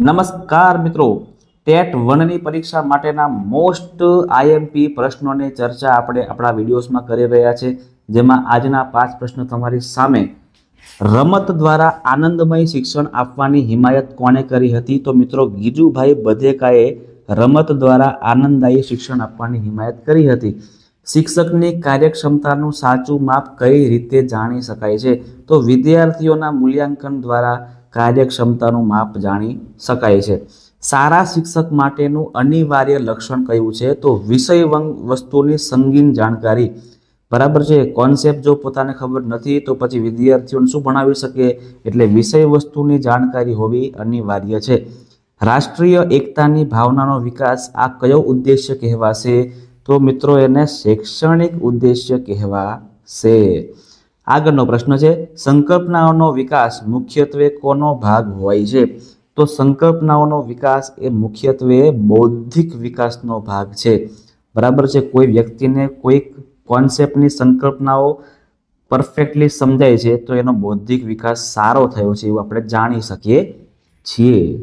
નમસ્કાર મિત્રો, ટેટ 1ની પરીક્ષા માટેના મોસ્ટ આઈએમપી પ્રશ્નોની ચર્ચા આપણે આપણા વિડીયોઝમાં કરી રહ્યા છે, જેમાં આજના 5 પ્રશ્નો તમારી સામે. રમત દ્વારા આનંદમય શિક્ષણ આપવાની હિમાયત કોણે કરી હતી? તો મિત્રો, ગીજુભાઈ બધેકાએ રમત દ્વારા આનંદદાયી શિક્ષણ આપવાની હિમાયત કરી હતી. શિક્ષકની કાર્યક્ષમતાનું સાચું માપ કઈ રીતે જાણી શકાય છે? તો વિદ્યાર્થીઓના મૂલ્યાંકન દ્વારા કાર્યક્ષમતાનું માપ જાણી શકાય છે. સારા શિક્ષક માટેનું અનિવાર્ય લક્ષણ કયું છે? તો વિષય વસ્તુની સંગીન જાણકારી. બરાબર છે. કોન્સેપ્ટ જો પોતાને ખબર નથી તો પછી વિદ્યાર્થીઓને શું ભણાવી શકે? એટલે વિષય વસ્તુની જાણકારી હોવી અનિવાર્ય છે. રાષ્ટ્રીય એકતાની ભાવનાનો વિકાસ આ કયો ઉદ્દેશ્ય કહેવાશે? તો મિત્રો, એને શૈક્ષણિક ઉદ્દેશ્ય કહેવાશે. આગળનો પ્રશ્ન છે, સંકલ્પનાઓનો વિકાસ મુખ્યત્વે કોનો ભાગ હોય છે? તો સંકલ્પનાઓનો વિકાસ એ મુખ્યત્વે બૌદ્ધિક વિકાસનો ભાગ છે. બરાબર છે. કોઈ વ્યક્તિને કોઈ કોન્સેપ્ટની સંકલ્પનાઓ પરફેક્ટલી સમજાય છે તો એનો બૌદ્ધિક વિકાસ સારો થયો છે એવું આપણે જાણી શકીએ છીએ.